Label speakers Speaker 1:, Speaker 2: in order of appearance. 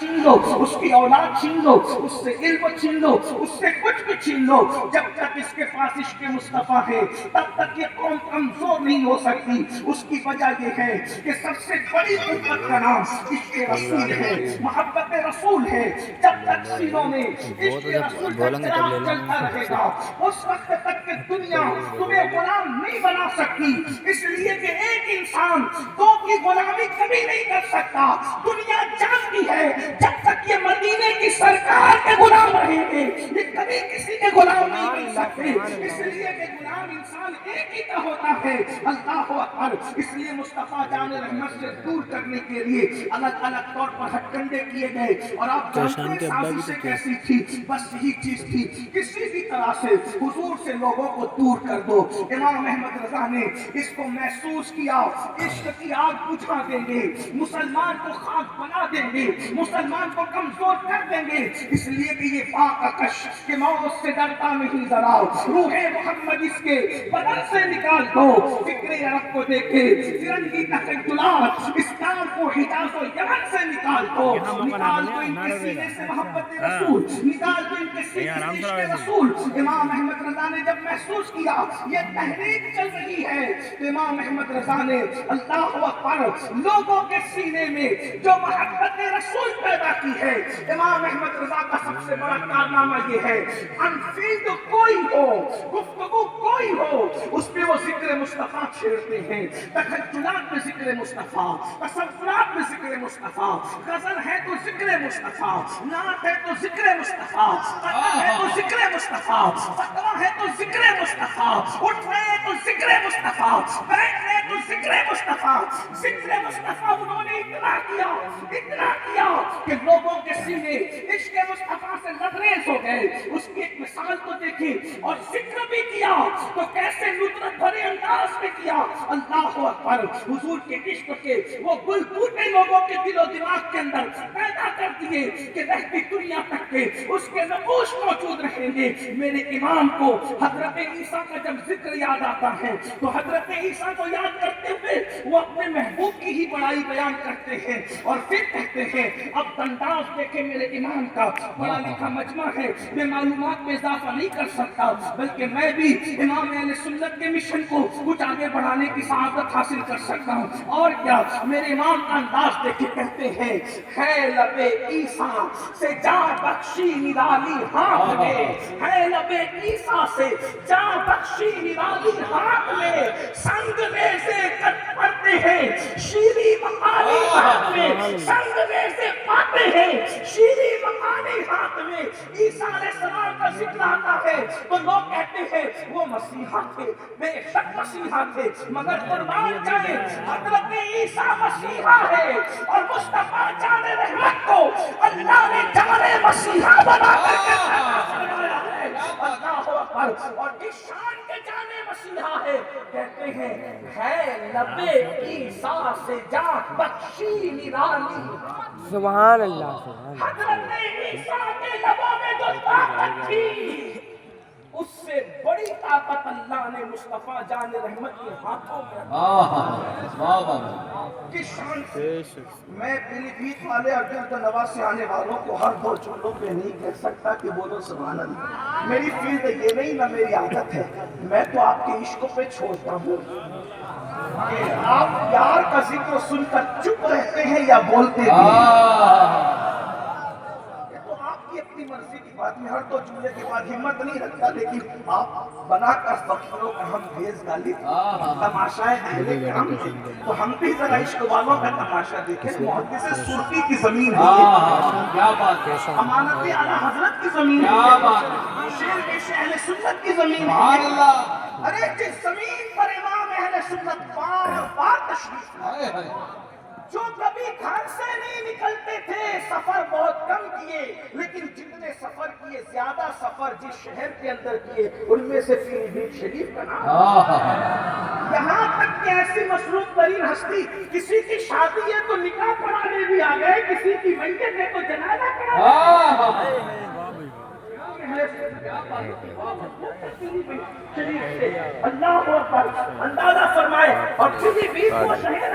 Speaker 1: छीन लो, उसकी औलाद छीन लो, उससे इल्म छीन लो, उससे कुछ भी छीन लो, जब तक इसके पास इश्क मुस्तफा है तब तक ये कौम कमजोर नहीं हो सकती। उसकी वजह ये है कि सबसे बड़ी कुव्वत का नाम इश्क रसूल है, मोहब्बत रसूल है। जब तक सीनों में इश्क रसूल का चिराग जलता रहेगा उस वक्त तक कि दुनिया तुम्हें गुलाम नहीं बना सकती। इसलिए कि एक इंसान दो की गुलामी कभी नहीं कर सकता। दुनिया जानती है जब तक ये मदीने की सरकार के गुलाम रहेंगे ये कभी किसी के गुलाम नहीं बन सकते। इसलिए कि गुलाम इंसान एक ही का होता है, अल्लाह अकबर। इसलिए मुस्तफा जान रहमत से दूर करने के लिए अलग अलग तौर पर हथकंडे किए गए। और आप जानते हैं साजिशें कैसी थी? बस यही चीज थी, किसी भी तरह से हुजूर से लोगों को दूर कर दो। इमाम अहमद रजा ने इसको महसूस किया, इश्क की आग बुझा देंगे, मुसलमान को खाक बना देंगे, मुसलमान को कमजोर कर देंगे। इसलिए कि ये पाकश के मौत से डरता नहीं जरा, रूहे मोहम्मद इसके बदन से निकाल दो। फिक्रे अरब को देखे फिरंगी तखय्युलात, इस्लाम को हिजाज और यमन से निकाल दो। निकाल दो इनके सीने से मोहब्बत रसूल, निकाल दो इनके सीने से इश्क रसूल। इमाम अहमद रजा ने जब महसूस किया ये तहरीक चल रही है तो इमाम अहमद रजा ने अल्लाह अकबर लोगों के सीने में जो मोहब्बत रसूल पैदा की है। इमाम अहमद रजा का सबसे बड़ा कारनामा ये है, अनफील्ड कोई हो, गुफ्तगू कोई हो, उसमें वो जिक्र मुस्तफा छेड़ते हैं। तखज्जुलात में जिक्र मुस्तफा, तसव्वुरात में जिक्र मुस्तफा, गजल है तो जिक्र मुस्तफा, नात है तो जिक्र मुस्तफा, कथा है तो जिक्र मुस्तफा, फतवा है तो जिक्र मुस्तफा, उठ रहे तो जिक्र मुस्तफा, बैठ रहे तो जिक्र मुस्तफा। जिक्र मुस्तफा उन्होंने इतना किया कि लोगों के सीने इश्क मुस्तफा से लबरेज हो गए। उसकी एक मिसाल तो देखी, और जिक्र भी किया तो कैसे नुसरत भरे अंदाज में किया। अल्लाह अकबर, हुजूर के इश्क के वो गुल बूटे लोगों के दिलो दिमाग के अंदर पैदा कर दिए कि रहती दुनिया तक के उसके नकूश मौजूद रहेंगे। मेरे इमाम को हजरत ईसा का जब जिक्र याद आता है तो हजरत ईसा को याद करते हुए वो अपने महबूब की ही बड़ाई बयान करते हैं और फिर कहते हैं अब अंदाज देखे मेरे इमाम का, बड़ा लिखा मजमा है, मैं मालूमात में इजाफा नहीं कर सकता, बल्कि मैं भी इमाम अहले सुन्नत के मिशन को कुछ आगे बढ़ाने की सआदत हासिल कर सकता हूँ। और क्या, मेरे इमाम का अंदाज देखे कहते हैं, है लबे ईसा से जा बख्शी निराली हाथ में, है लबे ईसा से जा बख्शी निराली हाथ में, संग में से कट पड़ते हैं शीरी मकानी हाथ में, संग में से पाते हैं शीरी मकानी हाथ में। ईसा अलैहिस्सलाम का जिक्र आता है तो लोग कहते हैं वो मसीहा थे, बेशक मसीहा थे, मगर कुर्बान जाए हजरत ईसा मसीहा है और मुस्तफा जाने रहमत को अल्लाह ने जाने मसीहा बना करके फरमाया है। अल्लाह अकबर, और जिस शान के जाने मसीहा है कहते हैं है लबे ईसा से जा बख्शी निराली।
Speaker 2: सुभान अल्लाह, सुभान
Speaker 1: हजरत ईसा के लबों में जो ताकत थी उससे बड़ी ताकत अल्लाह ने मुस्तफा जान रहमत के हाथों में। किस शान से? मैं पीलीभीत वाले और दिल से आने वालों को हर दो जुमलों पे नहीं कह सकता कि बोलो सुभान अल्लाह। मेरी फील्ड ये नहीं, ना मेरी आदत है। मैं तो आपके इश्क पे छोड़ता हूँ कि आप यार का जिक्र सुनकर चुप रहते हैं या बोलते हैं। तो आपकी अपनी मर्जी की बात में हर दो जुमले के बाद हिम्मत नहीं रखता, लेकिन आप बनाकर फकीरों का हम भेज गाली तमाशाए अहले किराम थे, तो हम भी जरा इश्क वालों का तमाशा देखें। मोहब्बत से सुर्ती की जमीन है, क्या बात है, अमानत आला हजरत की जमीन है, शेर पेश अहले सुन्नत की जमीन है। अरे जिस जमीन पर इमाम अहले सुन्नत बार बार तशरीफ लाए, जो कभी घर से नहीं निकलते थे, सफर बहुत कम किए, लेकिन जितने सफर किए ज्यादा सफर जिस शहर के अंदर किए उनमें से पीलीभीत शरीफ का नाम। यहाँ तक कि ऐसी मसरूफ तरीन हस्ती, किसी की शादी है तो निकाह पढ़ाने भी आ गए, किसी की मैयत है तो जनाजा पढ़ाने। अल्लाह अंदाजा फरमाए। और पीलीभीत वो शहर